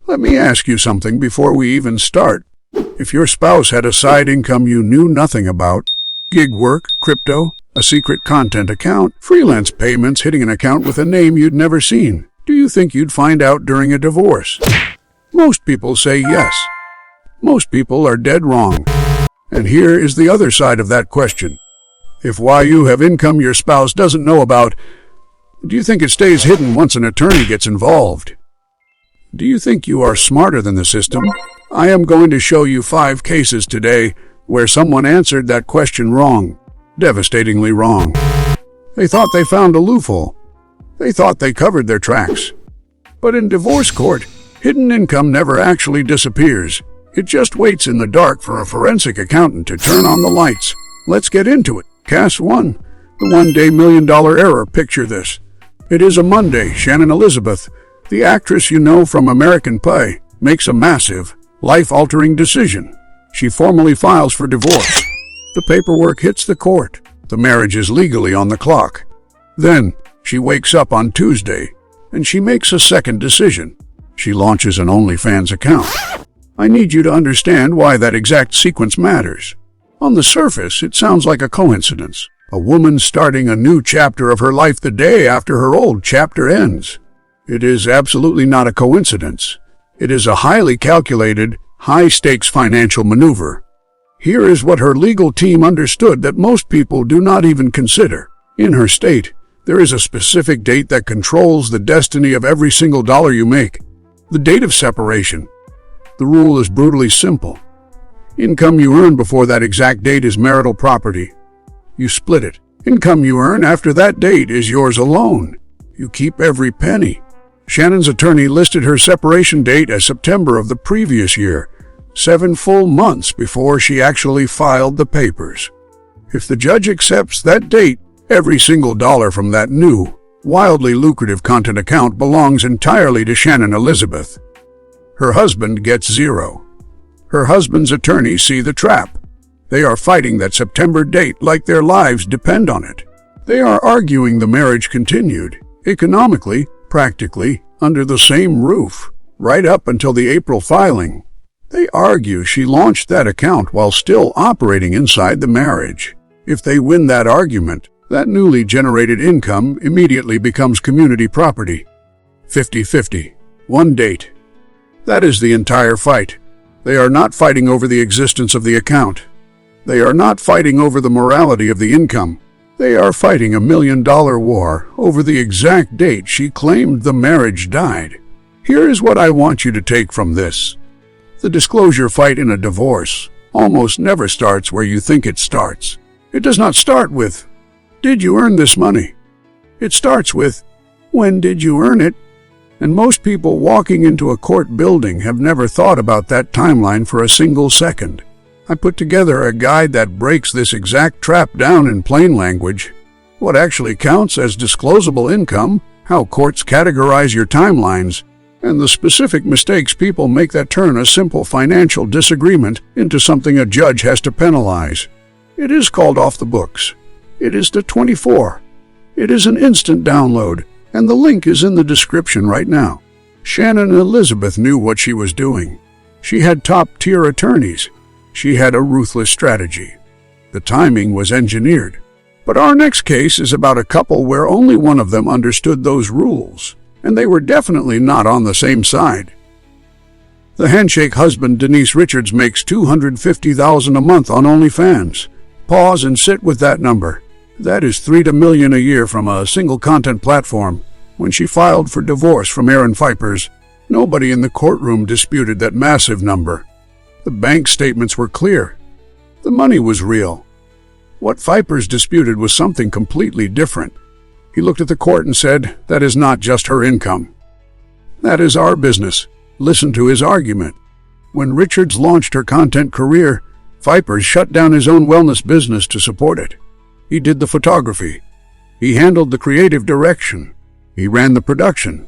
Let me ask you something before we even start. If your spouse had a side income you knew nothing about, gig work, crypto, a secret content account, freelance payments hitting an account with a name you'd never seen, do you think you'd find out during a divorce? Most people say yes. Most people are dead wrong. And here is the other side of that question. If while you have income your spouse doesn't know about, do you think it stays hidden once an attorney gets involved? Do you think you are smarter than the system? I am going to show you 5 cases today where someone answered that question wrong. Devastatingly wrong. They thought they found a loophole. They thought they covered their tracks. But in divorce court, hidden income never actually disappears. It just waits in the dark for a forensic accountant to turn on the lights. Let's get into it. Case 1. The one-day $1 million error. Picture this. It is a Monday. Shannon Elizabeth, the actress you know from American Pie, makes a massive, life-altering decision. She formally files for divorce. The paperwork hits the court. The marriage is legally on the clock. Then, she wakes up on Tuesday, and she makes a second decision. She launches an OnlyFans account. I need you to understand why that exact sequence matters. On the surface, it sounds like a coincidence. A woman starting a new chapter of her life the day after her old chapter ends. It is absolutely not a coincidence. It is a highly calculated, high-stakes financial maneuver. Here is what her legal team understood that most people do not even consider. In her state, there is a specific date that controls the destiny of every single dollar you make. The date of separation. The rule is brutally simple. Income you earn before that exact date is marital property. You split it. Income you earn after that date is yours alone. You keep every penny. Shannon's attorney listed her separation date as September of the previous year, 7 full months before she actually filed the papers. If the judge accepts that date, every single dollar from that new, wildly lucrative content account belongs entirely to Shannon Elizabeth. Her husband gets 0. Her husband's attorneys see the trap. They are fighting that September date like their lives depend on it. They are arguing the marriage continued, economically, practically, under the same roof, right up until the April filing. They argue she launched that account while still operating inside the marriage. If they win that argument, that newly generated income immediately becomes community property. 50-50. One date. That is the entire fight. They are not fighting over the existence of the account. They are not fighting over the morality of the income. They are fighting a $1 million war over the exact date she claimed the marriage died. Here is what I want you to take from this. The disclosure fight in a divorce almost never starts where you think it starts. It does not start with, "Did you earn this money?" It starts with, "When did you earn it?" And most people walking into a court building have never thought about that timeline for a single second. I put together a guide that breaks this exact trap down in plain language. What actually counts as disclosable income, how courts categorize your timelines, and the specific mistakes people make that turn a simple financial disagreement into something a judge has to penalize. It is called off the books. It is the 24. It is an instant download, and the link is in the description right now. Shannon Elizabeth knew what she was doing. She had top-tier attorneys. She had a ruthless strategy. The timing was engineered. But our next case is about a couple where only one of them understood those rules, and they were definitely not on the same side. The handshake husband Denise Richards makes $250,000 a month on OnlyFans. Pause and sit with that number. That is $3 to $1 million a year from a single content platform. When she filed for divorce from Aaron Vipers, nobody in the courtroom disputed that massive number. The bank statements were clear. The money was real. What Vipers disputed was something completely different. He looked at the court and said, "That is not just her income. That is our business." Listen to his argument. When Richards launched her content career, Vipers shut down his own wellness business to support it. He did the photography. He handled the creative direction. He ran the production.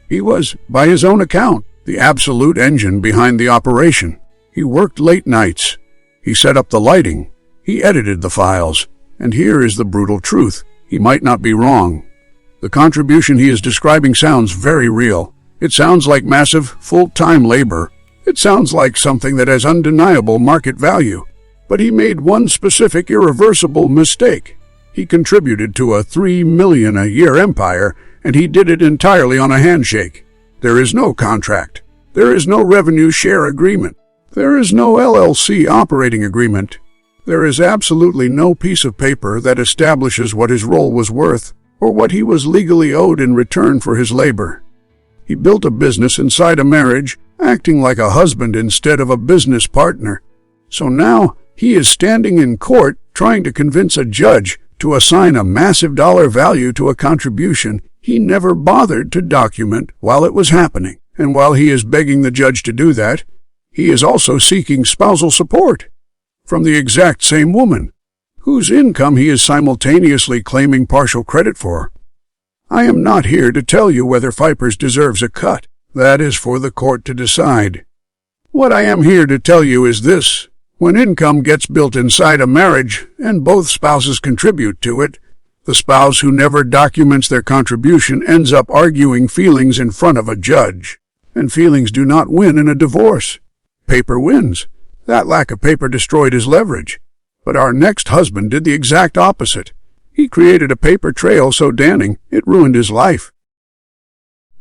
He was, by his own account, the absolute engine behind the operation. He worked late nights. He set up the lighting. He edited the files. And here is the brutal truth. He might not be wrong. The contribution he is describing sounds very real. It sounds like massive, full-time labor. It sounds like something that has undeniable market value. But he made one specific, irreversible mistake. He contributed to a $3 million a year empire, and he did it entirely on a handshake. There is no contract. There is no revenue share agreement. There is no LLC operating agreement. There is absolutely no piece of paper that establishes what his role was worth or what he was legally owed in return for his labor. He built a business inside a marriage, acting like a husband instead of a business partner. So now he is standing in court trying to convince a judge to assign a massive dollar value to a contribution he never bothered to document while it was happening. And while he is begging the judge to do that, he is also seeking spousal support from the exact same woman, whose income he is simultaneously claiming partial credit for. I am not here to tell you whether Vipers deserves a cut. That is for the court to decide. What I am here to tell you is this. When income gets built inside a marriage and both spouses contribute to it, the spouse who never documents their contribution ends up arguing feelings in front of a judge. And feelings do not win in a divorce. Paper wins. That lack of paper destroyed his leverage. But our next husband did the exact opposite. He created a paper trail so damning it ruined his life.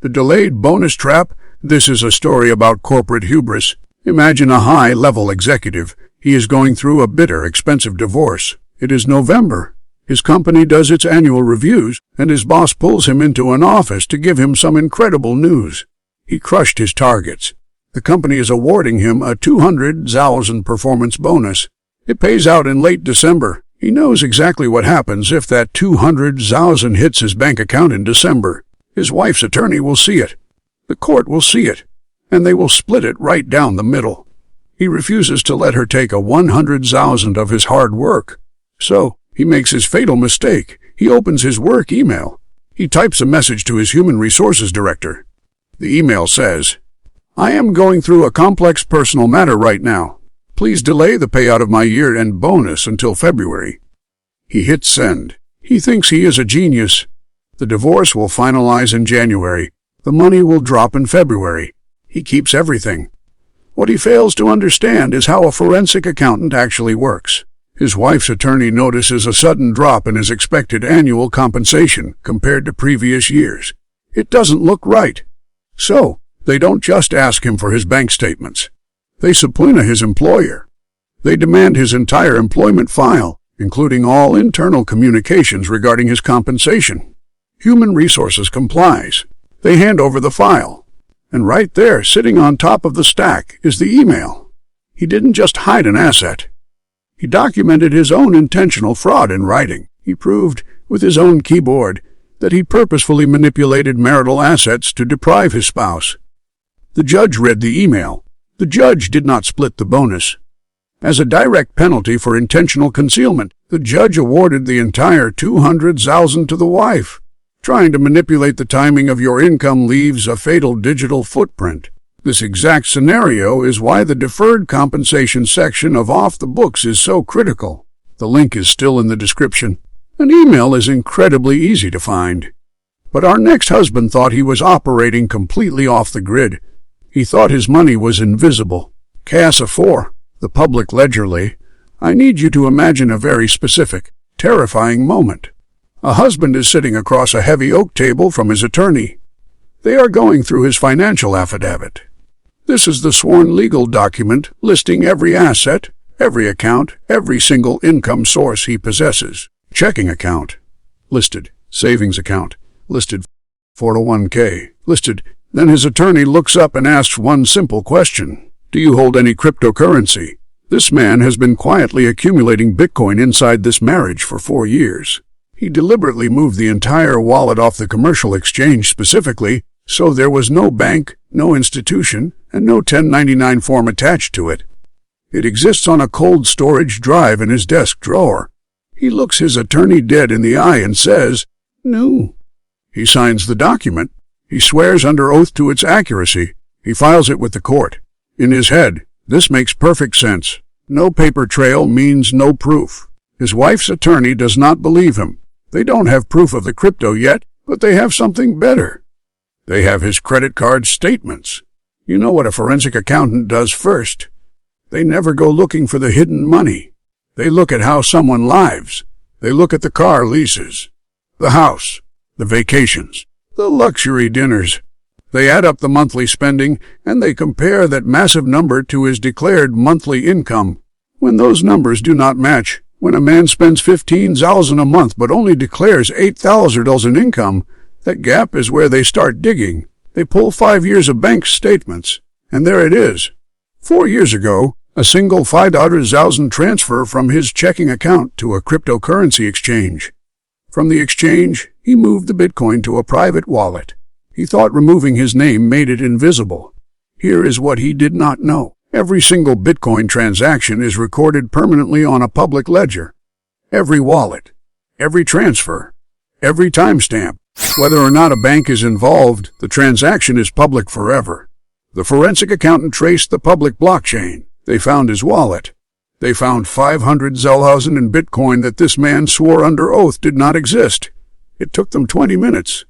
The delayed bonus trap. This is a story about corporate hubris. Imagine a high-level executive. He is going through a bitter, expensive divorce. It is November. His company does its annual reviews, and his boss pulls him into an office to give him some incredible news. He crushed his targets. The company is awarding him a $200,000 performance bonus. It pays out in late December. He knows exactly what happens if that $200,000 hits his bank account in December. His wife's attorney will see it. The court will see it. And they will split it right down the middle. He refuses to let her take a $100,000 of his hard work. So, he makes his fatal mistake. He opens his work email. He types a message to his human resources director. The email says, "I am going through a complex personal matter right now. Please delay the payout of my year-end bonus until February." He hits send. He thinks he is a genius. The divorce will finalize in January. The money will drop in February. He keeps everything. What he fails to understand is how a forensic accountant actually works. His wife's attorney notices a sudden drop in his expected annual compensation compared to previous years. It doesn't look right. So, they don't just ask him for his bank statements. They subpoena his employer. They demand his entire employment file, including all internal communications regarding his compensation. Human Resources complies. They hand over the file. And right there, sitting on top of the stack, is the email. He didn't just hide an asset. He documented his own intentional fraud in writing. He proved, with his own keyboard, that he purposefully manipulated marital assets to deprive his spouse. The judge read the email. The judge did not split the bonus. As a direct penalty for intentional concealment, the judge awarded the entire $200,000 to the wife. Trying to manipulate the timing of your income leaves a fatal digital footprint. This exact scenario is why the deferred compensation section of Off the Books is so critical. The link is still in the description. An email is incredibly easy to find. But our next husband thought he was operating completely off the grid. He thought his money was invisible. CASA 4, the public ledgerly. I need you to imagine a very specific, terrifying moment. A husband is sitting across a heavy oak table from his attorney. They are going through his financial affidavit. This is the sworn legal document listing every asset, every account, every single income source he possesses. Checking account, listed. Savings account, listed. 401k, listed. Then his attorney looks up and asks one simple question. Do you hold any cryptocurrency? This man has been quietly accumulating Bitcoin inside this marriage for 4 years. He deliberately moved the entire wallet off the commercial exchange specifically, so there was no bank, no institution, and no 1099 form attached to it. It exists on a cold storage drive in his desk drawer. He looks his attorney dead in the eye and says, "No." He signs the document. He swears under oath to its accuracy. He files it with the court. In his head, this makes perfect sense. No paper trail means no proof. His wife's attorney does not believe him. They don't have proof of the crypto yet, but they have something better. They have his credit card statements. You know what a forensic accountant does first? They never go looking for the hidden money. They look at how someone lives. They look at the car leases, the house, the vacations, the luxury dinners. They add up the monthly spending, and they compare that massive number to his declared monthly income. When those numbers do not match, when a man spends $15,000 a month but only declares $8,000 in income, that gap is where they start digging. They pull 5 years of bank statements, and there it is. 4 years ago, a single $5,000 transfer from his checking account to a cryptocurrency exchange. From the exchange, he moved the Bitcoin to a private wallet. He thought removing his name made it invisible. Here is what he did not know. Every single Bitcoin transaction is recorded permanently on a public ledger. Every wallet, every transfer, every timestamp. Whether or not a bank is involved, the transaction is public forever. The forensic accountant traced the public blockchain. They found his wallet. They found $500,000 in Bitcoin that this man swore under oath did not exist. It took them 20 minutes.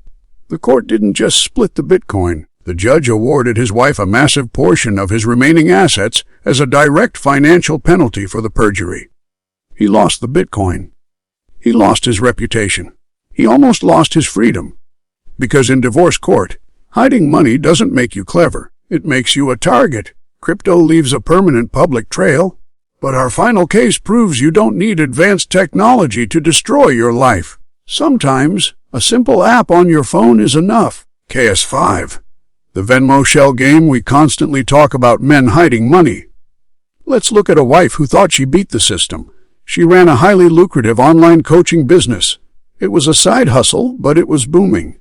The court didn't just split the Bitcoin. The judge awarded his wife a massive portion of his remaining assets as a direct financial penalty for the perjury. He lost the Bitcoin. He lost his reputation. He almost lost his freedom. Because in divorce court, hiding money doesn't make you clever. It makes you a target. Crypto leaves a permanent public trail. But our final case proves you don't need advanced technology to destroy your life. Sometimes, a simple app on your phone is enough. KS5. The Venmo shell game we constantly talk about men hiding money. Let's look at a wife who thought she beat the system. She ran a highly lucrative online coaching business. It was a side hustle, but it was booming.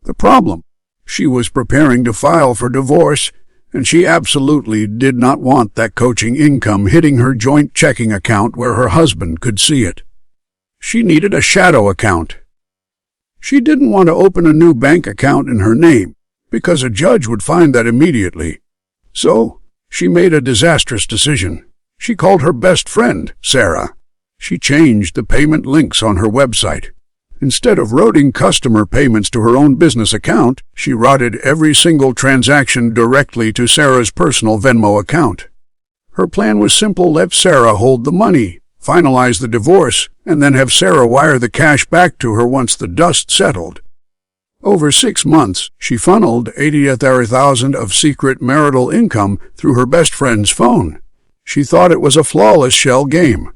The problem? She was preparing to file for divorce, and she absolutely did not want that coaching income hitting her joint checking account where her husband could see it. She needed a shadow account. She didn't want to open a new bank account in her name, because a judge would find that immediately. So, she made a disastrous decision. She called her best friend, Sarah. She changed the payment links on her website. Instead of routing customer payments to her own business account, she routed every single transaction directly to Sarah's personal Venmo account. Her plan was simple: let Sarah hold the money, finalize the divorce, and then have Sarah wire the cash back to her once the dust settled. Over 6 months, she funneled $80,000 of secret marital income through her best friend's phone. She thought it was a flawless shell game.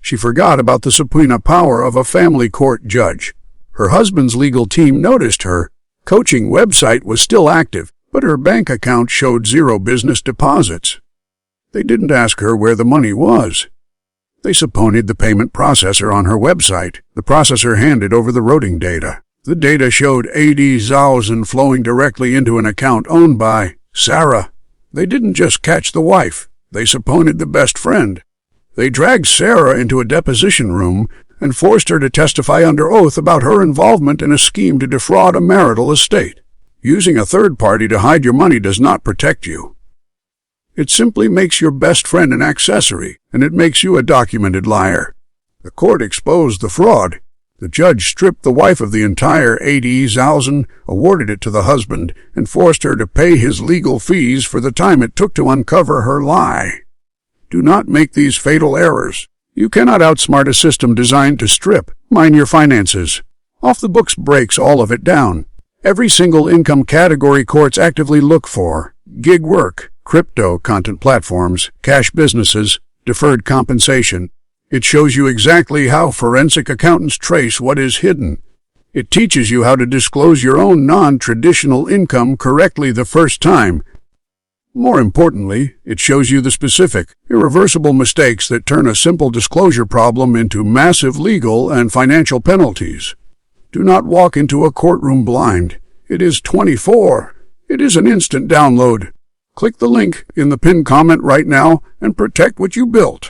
She forgot about the subpoena power of a family court judge. Her husband's legal team noticed her coaching website was still active, but her bank account showed 0 business deposits. They didn't ask her where the money was. They subpoenaed the payment processor on her website. The processor handed over the routing data. The data showed $80,000 flowing directly into an account owned by Sarah. They didn't just catch the wife. They subpoenaed the best friend. They dragged Sarah into a deposition room and forced her to testify under oath about her involvement in a scheme to defraud a marital estate. Using a third party to hide your money does not protect you. It simply makes your best friend an accessory, and it makes you a documented liar. The court exposed the fraud. The judge stripped the wife of the entire $80,000, awarded it to the husband, and forced her to pay his legal fees for the time it took to uncover her lie. Do not make these fatal errors. You cannot outsmart a system designed to strip, mine your finances. Off the books breaks all of it down. Every single income category courts actively look for: gig work, crypto, content platforms, cash businesses, deferred compensation. It shows you exactly how forensic accountants trace what is hidden. It teaches you how to disclose your own non-traditional income correctly the first time. More importantly, it shows you the specific, irreversible mistakes that turn a simple disclosure problem into massive legal and financial penalties. Do not walk into a courtroom blind. It is 24. It is an instant download. Click the link in the pinned comment right now and protect what you built.